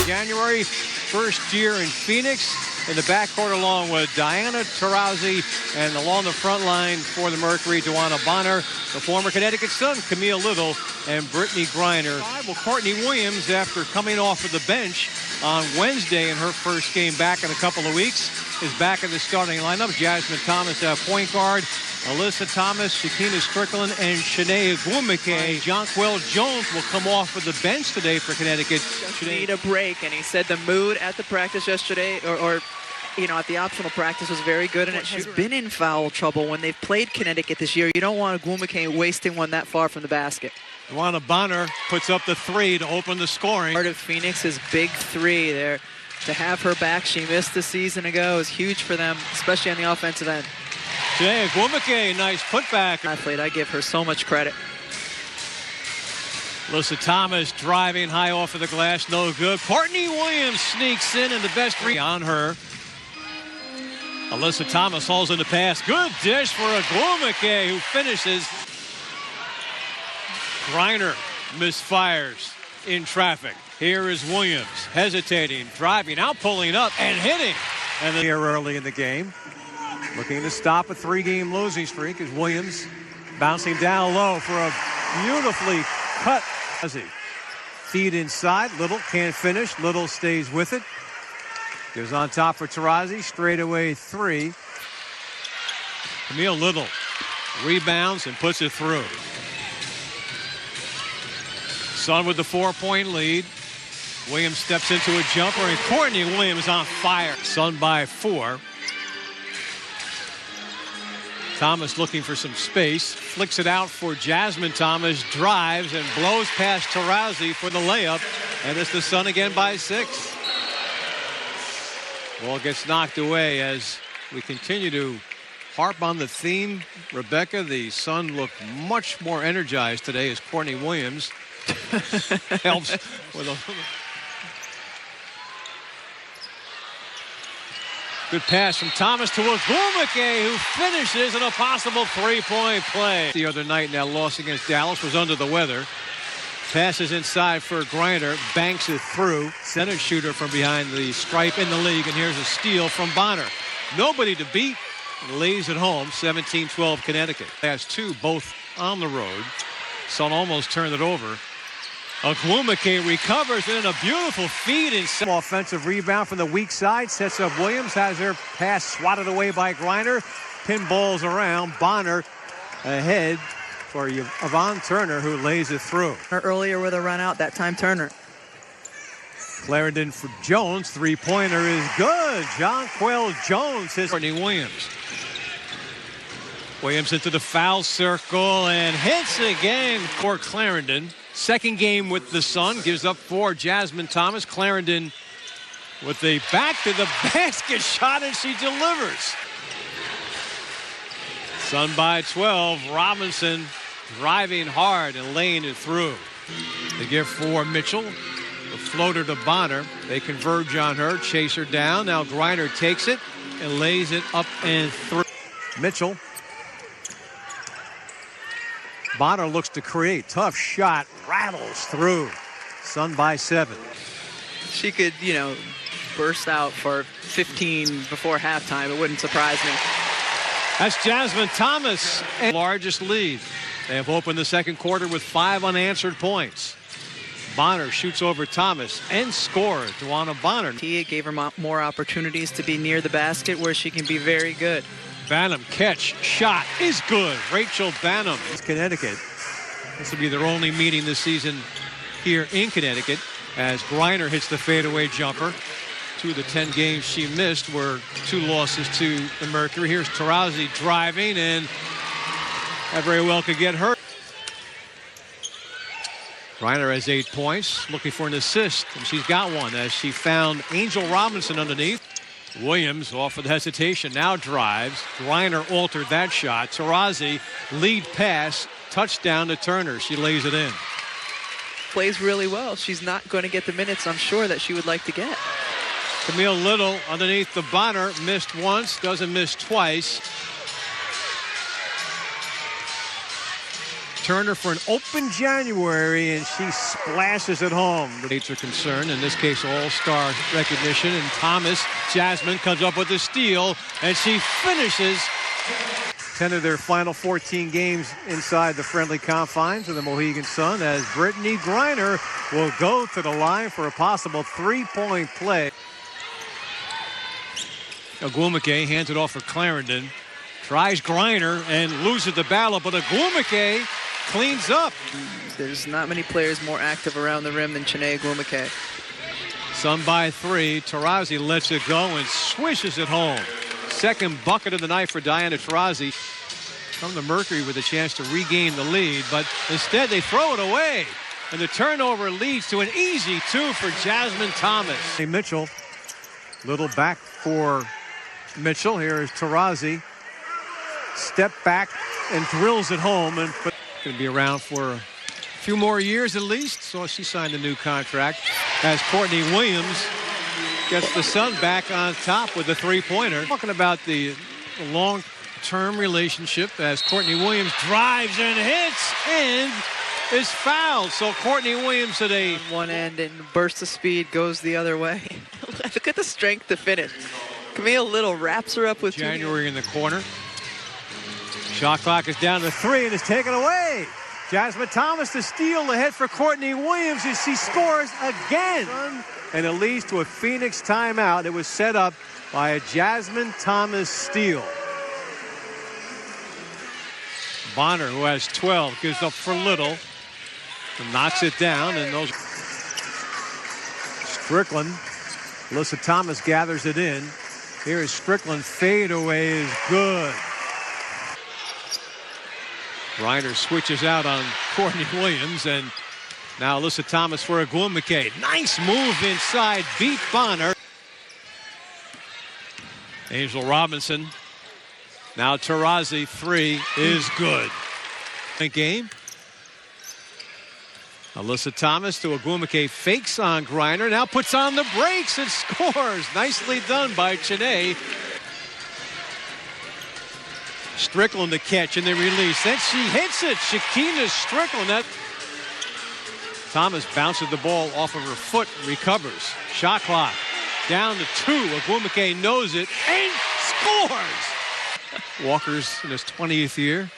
January, first year in Phoenix. In the backcourt along with Diana Taurasi, and along the front line for the Mercury, Duana Bonner, the former Connecticut Sun, Camille Little, and Brittany Griner. Well, Courtney Williams, after coming off of the bench on Wednesday in her first game back in a couple of weeks, is back in the starting lineup. Jasmine Thomas at point guard, Alyssa Thomas, Shakina Strickland, and Shanae Gwumike. Jonquel Jones will come off of the bench today for Connecticut. Need a break, and he said the mood at the practice yesterday, or at the optional practice, was very good, and it has been in foul trouble when they've played Connecticut this year. You don't want Gwumike wasting one that far from the basket. Duana Bonner puts up the three to open the scoring. Part of Phoenix's big three there. To have her back, she missed a season ago, is huge for them, especially on the offensive end. Shanae Gwumike, nice putback. Athlete, I give her so much credit. Alyssa Thomas driving high off of the glass, no good. Courtney Williams sneaks in, and the best three on her. Alyssa Thomas hauls in the pass. Good dish for a Gwumike, who finishes. Griner misfires in traffic. Here is Williams, hesitating, driving, out pulling up, and hitting. And then here early in the game, looking to stop a three-game losing streak, is Williams bouncing down low for a beautifully cut. Feed inside, Little can't finish. Little stays with it. Goes on top for Taurasi, straightaway three. Camille Little rebounds and puts it through. Sun with the 4-point lead. Williams steps into a jumper, and Courtney Williams on fire. Sun by 4. Thomas looking for some space, flicks it out for Jasmine Thomas, drives and blows past Taurasi for the layup, and it's the Sun again by 6. Ball gets knocked away as we continue to harp on the theme. Rebecca, the Sun look much more energized today as Courtney Williams helps with a good pass from Thomas to Gwumike, who finishes in a possible three-point play. The other night in that loss against Dallas was under the weather. Passes inside for Griner, banks it through. Center shooter from behind the stripe in the league, and here's a steal from Bonner. Nobody to beat, lays it home. 17-12 Connecticut. Last two, both on the road. Sun almost turned it over. Gwumike recovers, and a beautiful feed inside. Offensive rebound from the weak side, sets up Williams, has her pass swatted away by Griner. Pinballs around, Bonner ahead for Yvonne Turner, who lays it through. Earlier with a run out, that time Turner. Clarendon for Jones, three-pointer is good. Jonquel Jones hits Courtney Williams. Williams into the foul circle and hits again for Clarendon. Second game with the Sun, gives up for Jasmine Thomas. Clarendon with the back to the basket shot, and she delivers. Sun by 12. Robinson driving hard and laying it through. They give for Mitchell. The floater to Bonner. They converge on her, chase her down. Now Griner takes it and lays it up and through. Mitchell. Bonner looks to create. Tough shot. Rattles through. Sun by 7. She could, burst out for 15 before halftime. It wouldn't surprise me. That's Jasmine Thomas. Largest lead. They have opened the second quarter with 5 unanswered points. Bonner shoots over Thomas and scores. Duana Bonner. He gave her more opportunities to be near the basket where she can be very good. Banham catch, shot is good. Rachel Banham. Connecticut. This will be their only meeting this season here in Connecticut as Griner hits the fadeaway jumper. 2 of the 10 games she missed were 2 losses to the Mercury. Here's Taurasi driving, and that very well could get hurt. Griner has 8 points, looking for an assist, and she's got one as she found Angel Robinson underneath. Williams off with hesitation, now drives. Griner altered that shot. Taurasi lead pass, touchdown to Turner. She lays it in. Plays really well. She's not going to get the minutes, I'm sure, that she would like to get. Camille Little underneath the Bonner, missed once, doesn't miss twice. Turner for an open January, and she splashes it home. The States are concerned, in this case all-star recognition, and Thomas, Jasmine comes up with a steal, and she finishes 10 of their final 14 games inside the friendly confines of the Mohegan Sun, as Brittany Griner will go to the line for a possible three-point play. Ogwumike hands it off for Clarendon. Tries Griner and loses the battle, but Ogwumike cleans up. There's not many players more active around the rim than Chiney Ogwumike. Sun by 3. Taurasi lets it go and swishes it home. Second bucket of the night for Diana Taurasi. From the Mercury with a chance to regain the lead, but instead they throw it away. And the turnover leads to an easy 2 for Jasmine Thomas. Mitchell, little back for Mitchell. Here is Taurasi. Step back and drills it home, and going to be around for a few more years at least. So she signed a new contract as Courtney Williams gets the Sun back on top with a three-pointer. Talking about the long-term relationship as Courtney Williams drives and hits and is fouled. So Courtney Williams at a one end and burst of speed goes the other way. Look at the strength to finish. Camille Little wraps her up with January in the corner. Shot clock is down to 3 and is taken away. Jasmine Thomas to steal the hit for Courtney Williams as she scores again. And it leads to a Phoenix timeout. It was set up by a Jasmine Thomas steal. Bonner, who has 12, gives up for Little and knocks it down. And those Strickland, Alyssa Thomas gathers it in. Here is Strickland. Fadeaway is good. Griner switches out on Courtney Williams, and now Alyssa Thomas for Ogwumike. Nice move inside, beat Bonner. Angel Robinson. Now Taurasi, 3 is good. Game. Alyssa Thomas to Ogwumike, fakes on Griner, now puts on the brakes and scores. Nicely done by Chiney. Strickland the catch and the release. Then she hits it. Shakina Strickland. That Thomas bounces the ball off of her foot and recovers. Shot clock down to 2. Ogwumike knows it and scores. Walker's in his 20th year.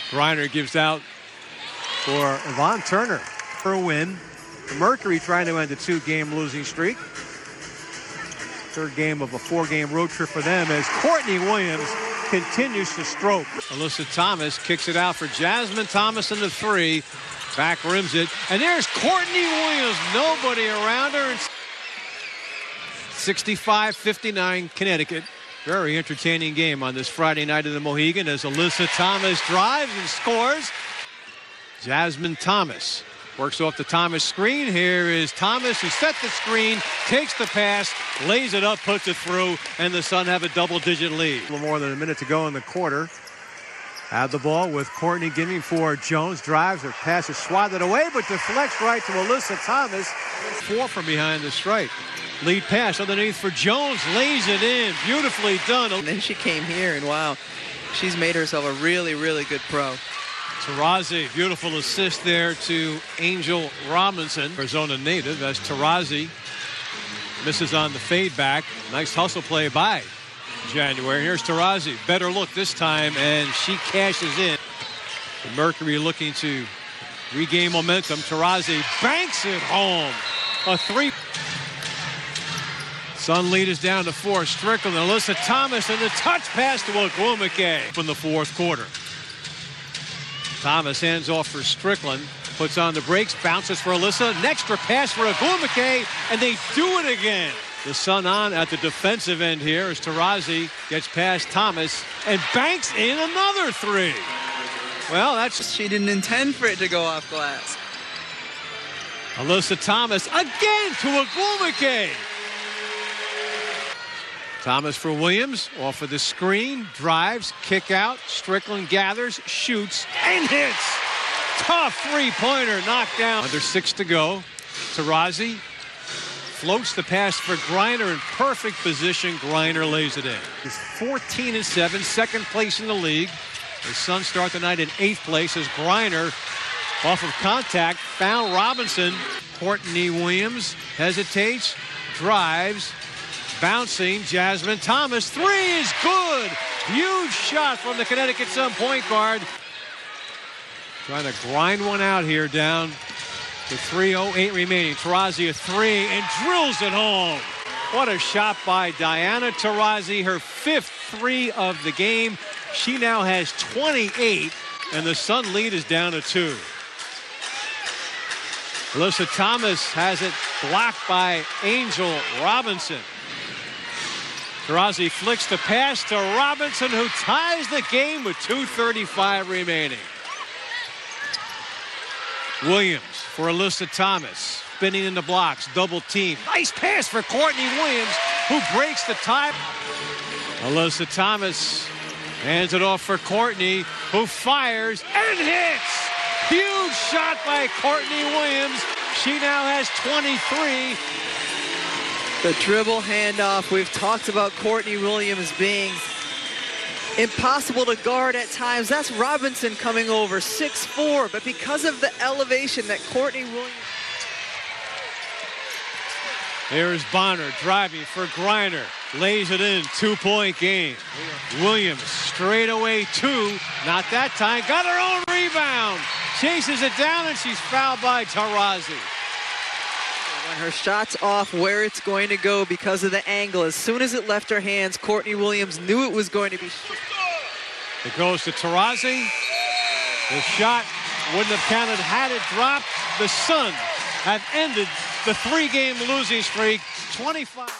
Griner gives out for Yvonne Turner for a win. Mercury trying to end a 2-game losing streak. Third game of a 4-game road trip for them as Courtney Williams continues to stroke. Alyssa Thomas kicks it out for Jasmine Thomas in the 3. Back rims it. And there's Courtney Williams. Nobody around her. 65-59 Connecticut. Very entertaining game on this Friday night in the Mohegan as Alyssa Thomas drives and scores. Jasmine Thomas works off the Thomas screen. Here is Thomas, who set the screen, takes the pass, lays it up, puts it through, and the Sun have a double-digit lead. A little more than a minute to go in the quarter. Have the ball with Courtney giving for Jones. Drives, her pass is swatted away, but deflects right to Alyssa Thomas. 4 from behind the stripe. Lead pass underneath for Jones, lays it in. Beautifully done. And then she came here, and wow, she's made herself a really, really good pro. Taurasi, beautiful assist there to Angel Robinson, Arizona native, as Taurasi misses on the fade back. Nice hustle play by January. Here's Taurasi, better look this time, and she cashes in. The Mercury looking to regain momentum. Taurasi banks it home. A 3. Sun lead is down to 4. Strickland, Alyssa Thomas, and the touch pass to Ogwumike in the fourth quarter. Thomas hands off for Strickland, puts on the brakes, bounces for Alyssa, an extra pass for Ogwumike, and they do it again. The Sun on at the defensive end here as Taurasi gets past Thomas and banks in another 3. Well, that's... She didn't intend for it to go off glass. Alyssa Thomas again to Ogwumike. Thomas for Williams, off of the screen, drives, kick out, Strickland gathers, shoots, and hits. Tough three-pointer, knocked down. Under 6 to go. Taurasi floats the pass for Griner in perfect position. Griner lays it in. He's 14-7, second place in the league. The Suns start the night in 8th place as Griner, off of contact, found Robinson. Courtney Williams hesitates, drives, bouncing. Jasmine Thomas, 3 is good. Huge shot from the Connecticut Sun point guard. Trying to grind one out here down to 3:08 remaining. Taurasi a 3 and drills it home. What a shot by Diana Taurasi, her 5th 3 of the game. She now has 28, and the Sun lead is down to 2. Alyssa Thomas has it blocked by Angel Robinson. Taurasi flicks the pass to Robinson, who ties the game with 2:35 remaining. Williams for Alyssa Thomas, spinning in the blocks, double team. Nice pass for Courtney Williams, who breaks the tie. Alyssa Thomas hands it off for Courtney, who fires and hits. Huge shot by Courtney Williams. She now has 23. The dribble handoff. We've talked about Courtney Williams being impossible to guard at times. That's Robinson coming over, 6'4", but because of the elevation that Courtney Williams... There's Bonner driving for Griner. Lays it in, 2-point game. Williams straight away 2. Not that time. Got her own rebound. Chases it down, and she's fouled by Taurasi. When her shot's off where it's going to go because of the angle, as soon as it left her hands, Courtney Williams knew it was going to be... It goes to Taurasi. The shot wouldn't have counted had it dropped. The Sun have ended the 3-game losing streak, 25.